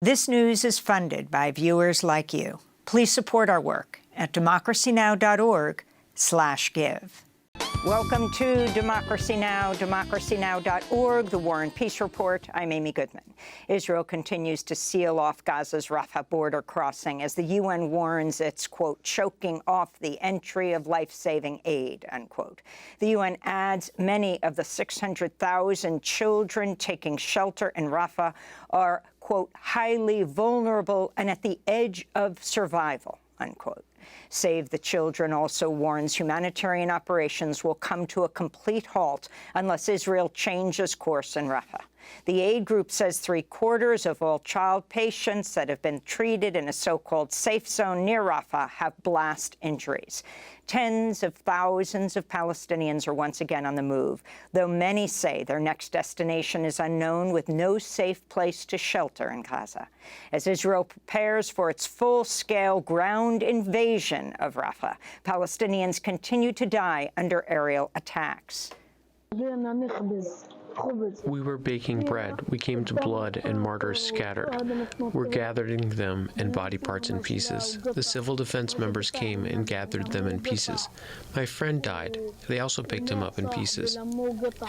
This news is funded by viewers like you. Please support our work at democracynow.org/give. Welcome to Democracy Now!, democracynow.org, the War and Peace Report. I'm Amy Goodman. Israel continues to seal off Gaza's Rafa border crossing as the UN warns it's, quote, choking off the entry of life-saving aid, unquote. The UN adds many of the 600,000 children taking shelter in Rafa are, quote, highly vulnerable and at the edge of survival, unquote. Save the Children also warns humanitarian operations will come to a complete halt unless Israel changes course in Rafah. The aid group says 3/4 of all child patients that have been treated in a so-called safe zone near Rafah have blast injuries. Tens of thousands of Palestinians are once again on the move, though many say their next destination is unknown with no safe place to shelter in Gaza. As Israel prepares for its full-scale ground invasion of Rafah, Palestinians continue to die under aerial attacks. We were baking bread. We came to blood and martyrs scattered. We're gathering them and body parts in pieces. The civil defense members came and gathered them in pieces. My friend died. They also picked him up in pieces.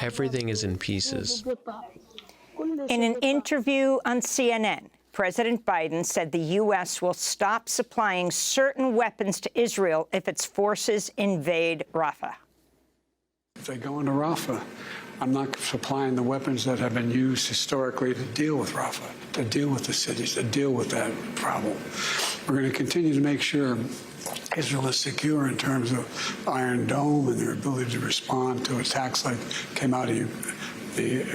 Everything is in pieces. In an interview on CNN, President Biden said the U.S. will stop supplying certain weapons to Israel if its forces invade Rafah. If they go into Rafah, I'm not supplying the weapons that have been used historically to deal with Rafah, to deal with the cities, to deal with that problem. We're going to continue to make sure Israel is secure in terms of Iron Dome and their ability to respond to attacks like came out of the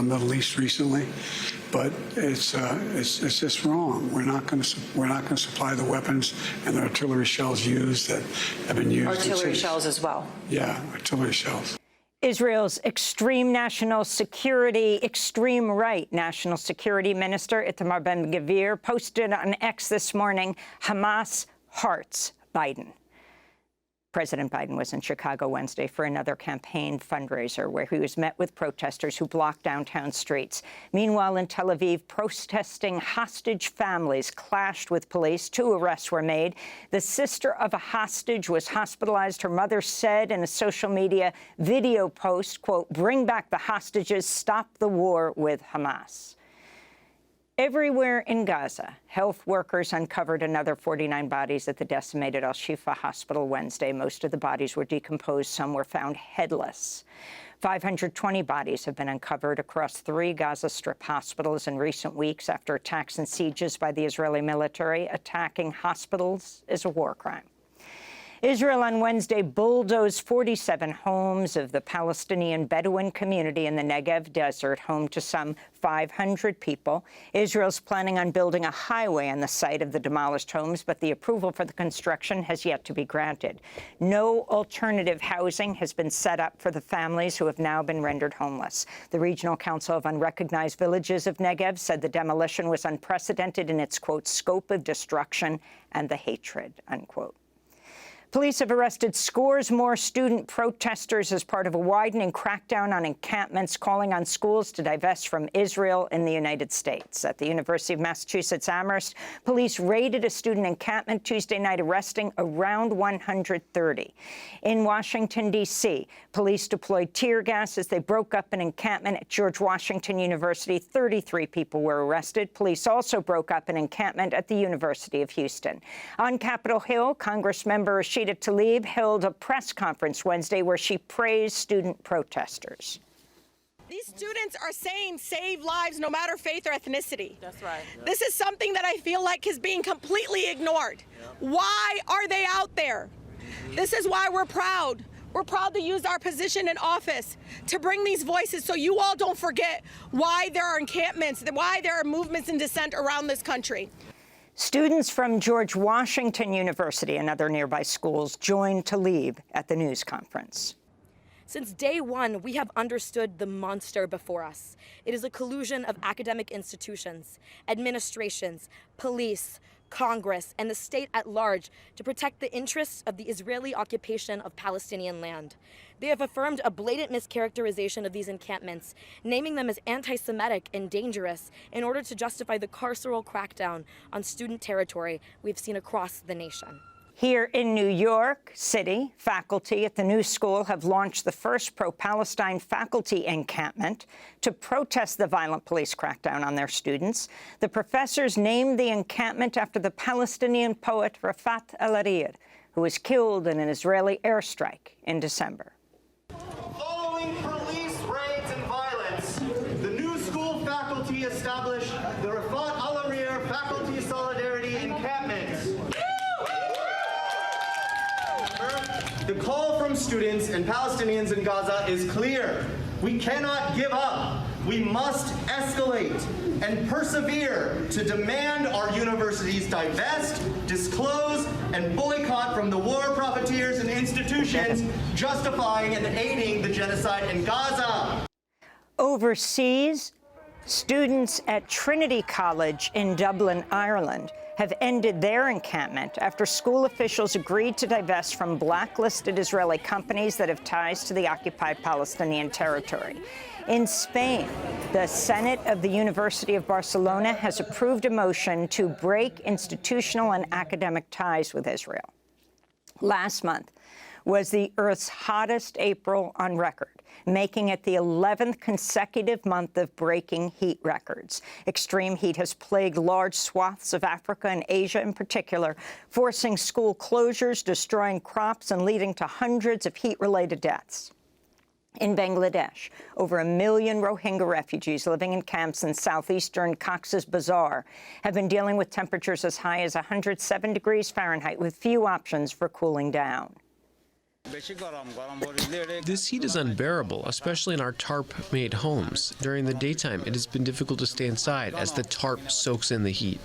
Middle East recently. But it's just wrong. We're not going to supply the weapons and the artillery shells used that have been used. Artillery shells as well. Yeah, artillery shells. Israel's extreme right national security minister, Itamar Ben-Gvir, posted on X this morning, Hamas hearts Biden. President Biden was in Chicago Wednesday for another campaign fundraiser where he was met with protesters who blocked downtown streets. Meanwhile, in Tel Aviv, protesting hostage families clashed with police. 2 arrests were made. The sister of a hostage was hospitalized. Her mother said in a social media video post, quote, "Bring back the hostages, stop the war with Hamas." Everywhere in Gaza, health workers uncovered another 49 bodies at the decimated Al-Shifa hospital Wednesday. Most of the bodies were decomposed. Some were found headless. 520 bodies have been uncovered across 3 Gaza Strip hospitals in recent weeks after attacks and sieges by the Israeli military. Attacking hospitals is a war crime. Israel on Wednesday bulldozed 47 homes of the Palestinian Bedouin community in the Negev desert, home to some 500 people. Israel's planning on building a highway on the site of the demolished homes, but the approval for the construction has yet to be granted. No alternative housing has been set up for the families who have now been rendered homeless. The Regional Council of Unrecognized Villages of Negev said the demolition was unprecedented in its, quote, scope of destruction and the hatred, unquote. Police have arrested scores more student protesters as part of a widening crackdown on encampments, calling on schools to divest from Israel in the United States. At the University of Massachusetts Amherst, police raided a student encampment Tuesday night, arresting around 130. In Washington, D.C., police deployed tear gas as they broke up an encampment at George Washington University. 33 people were arrested. Police also broke up an encampment at the University of Houston. On Capitol Hill, Congressmember Rashida Tlaib held a press conference Wednesday where she praised student protesters. These students are saying save lives no matter faith or ethnicity. That's right. This is something that I feel like is being completely ignored. Why are they out there? This is why we're proud. We're proud to use our position in office to bring these voices so you all don't forget why there are encampments, why there are movements in dissent around this country. Students from George Washington University and other nearby schools joined Tlaib at the news conference. Since day one, we have understood the monster before us. It is a collusion of academic institutions, administrations, police, Congress, and the state at large to protect the interests of the Israeli occupation of Palestinian land. They have affirmed a blatant mischaracterization of these encampments, naming them as anti-Semitic and dangerous in order to justify the carceral crackdown on student territory we've seen across the nation. Here in New York City, faculty at the new school have launched the first pro-Palestine faculty encampment to protest the violent police crackdown on their students. The professors named the encampment after the Palestinian poet Rafat al-Hariri, who was killed in an Israeli airstrike in December. Following police raids and violence, the new school faculty established the Rafat al-Hariri Faculty Solidarity Encampment. The call from students and Palestinians in Gaza is clear. We cannot give up. We must escalate and persevere to demand our universities divest, disclose, and boycott from the war profiteers and institutions justifying and aiding the genocide in Gaza. Overseas, students at Trinity College in Dublin, Ireland, have ended their encampment after school officials agreed to divest from blacklisted Israeli companies that have ties to the occupied Palestinian territory. In Spain, the Senate of the University of Barcelona has approved a motion to break institutional and academic ties with Israel. Last month was the Earth's hottest April on record, making it the 11th consecutive month of breaking heat records. Extreme heat has plagued large swaths of Africa and Asia in particular, forcing school closures, destroying crops, and leading to hundreds of heat-related deaths. In Bangladesh, over 1 million Rohingya refugees living in camps in southeastern Cox's Bazar have been dealing with temperatures as high as 107 degrees Fahrenheit, with few options for cooling down. This heat is unbearable, especially in our tarp-made homes. During the daytime, it has been difficult to stay inside as the tarp soaks in the heat.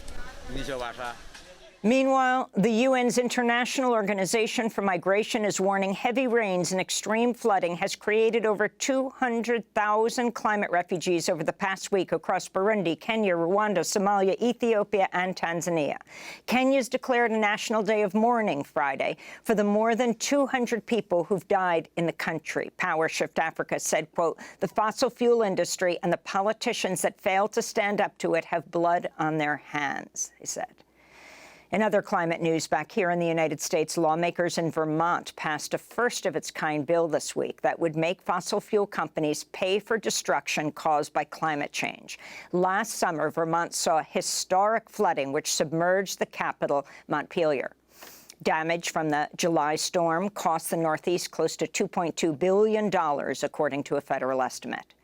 Meanwhile, the UN's International Organization for Migration is warning heavy rains and extreme flooding has created over 200,000 climate refugees over the past week across Burundi, Kenya, Rwanda, Somalia, Ethiopia, and Tanzania. Kenya's declared a national day of mourning Friday for the more than 200 people who've died in the country. Power Shift Africa said, quote, "The fossil fuel industry and the politicians that fail to stand up to it have blood on their hands," they said. In other climate news, back here in the United States, lawmakers in Vermont passed a first-of-its-kind bill this week that would make fossil fuel companies pay for destruction caused by climate change. Last summer, Vermont saw historic flooding, which submerged the capital, Montpelier. Damage from the July storm cost the Northeast close to $2.2 billion, according to a federal estimate.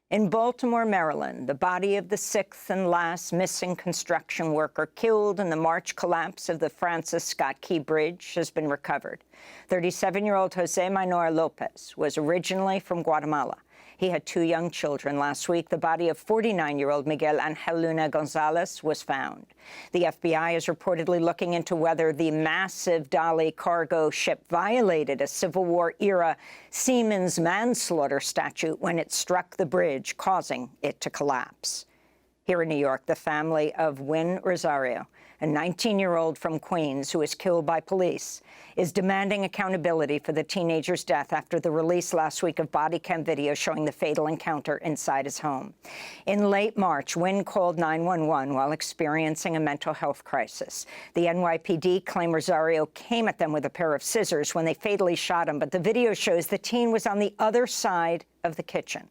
In Baltimore, Maryland, the body of the sixth and last missing construction worker killed in the March collapse of the Francis Scott Key Bridge has been recovered. 37-year-old Jose Manuel Lopez was originally from Guatemala. He had 2 young children. Last week, the body of 49-year-old Miguel Angel Luna Gonzalez was found. The FBI is reportedly looking into whether the massive Dali cargo ship violated a Civil War-era seaman's manslaughter statute when it struck the bridge, causing it to collapse. Here in New York, the family of Wynn Rosario, a 19-year-old from Queens who was killed by police, is demanding accountability for the teenager's death after the release last week of body cam video showing the fatal encounter inside his home. In late March, Wynn called 911 while experiencing a mental health crisis. The NYPD claim Rosario came at them with a pair of scissors when they fatally shot him, but the video shows the teen was on the other side of the kitchen.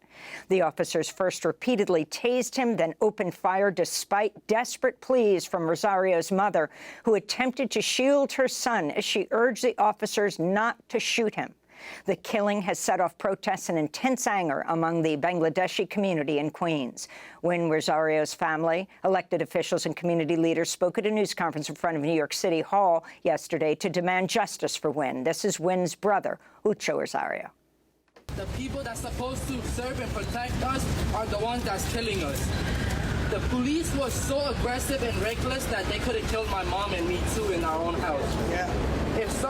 The officers first repeatedly tased him, then opened fire despite desperate pleas from Rosario's mother, who attempted to shield her son as she urged the officers not to shoot him. The killing has set off protests and intense anger among the Bangladeshi community in Queens. When Rosario's family, elected officials, and community leaders spoke at a news conference in front of New York City Hall yesterday to demand justice for Wynn. This is Wynn's brother, Ucho Rosario. The people that's supposed to serve and protect us are the ones that's killing us. The police was so aggressive and reckless that they could have killed my mom and me too in our own house. Yeah. If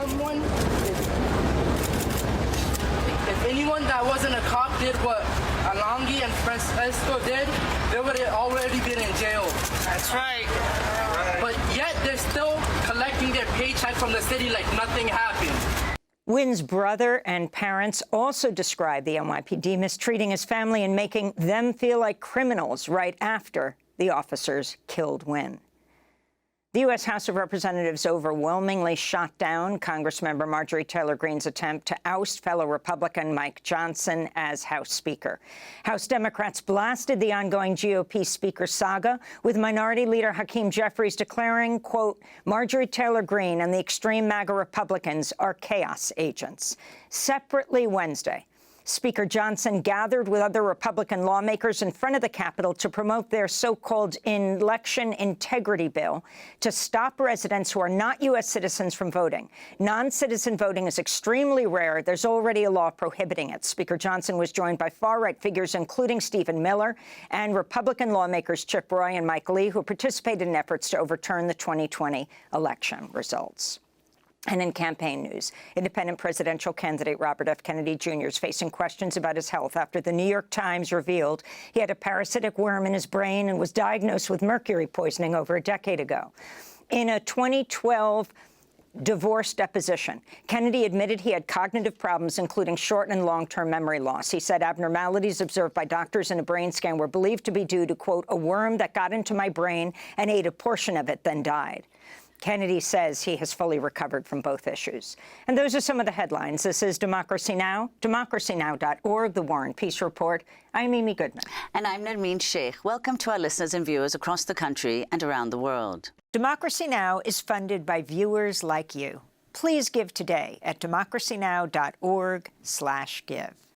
anyone that wasn't a cop did what Alongi and Francesco did, they would have already been in jail. That's right. But yet paycheck from the city like nothing happened. Wynn's brother and parents also described the NYPD mistreating his family and making them feel like criminals right after the officers killed Wynn. The U.S. House of Representatives overwhelmingly shot down Congressmember Marjorie Taylor Greene's attempt to oust fellow Republican Mike Johnson as House Speaker. House Democrats blasted the ongoing GOP Speaker saga, with Minority Leader Hakeem Jeffries declaring, quote, Marjorie Taylor Greene and the extreme MAGA Republicans are chaos agents. Separately Wednesday, Speaker Johnson gathered with other Republican lawmakers in front of the Capitol to promote their so-called election integrity bill to stop residents who are not U.S. citizens from voting. Non-citizen voting is extremely rare. There's already a law prohibiting it. Speaker Johnson was joined by far-right figures, including Stephen Miller, and Republican lawmakers Chip Roy and Mike Lee, who participated in efforts to overturn the 2020 election results. And in campaign news, independent presidential candidate Robert F. Kennedy Jr. is facing questions about his health after the New York Times revealed he had a parasitic worm in his brain and was diagnosed with mercury poisoning over a decade ago. In a 2012 divorce deposition, Kennedy admitted he had cognitive problems, including short and long-term memory loss. He said abnormalities observed by doctors in a brain scan were believed to be due to, quote, a worm that got into my brain and ate a portion of it, then died. Kennedy says he has fully recovered from both issues. And those are some of the headlines. This is Democracy Now!, democracynow.org, The War and Peace Report. I'm Amy Goodman. And I'm Nermeen Sheikh. Welcome to our listeners and viewers across the country and around the world. Democracy Now! Is funded by viewers like you. Please give today at democracynow.org/give.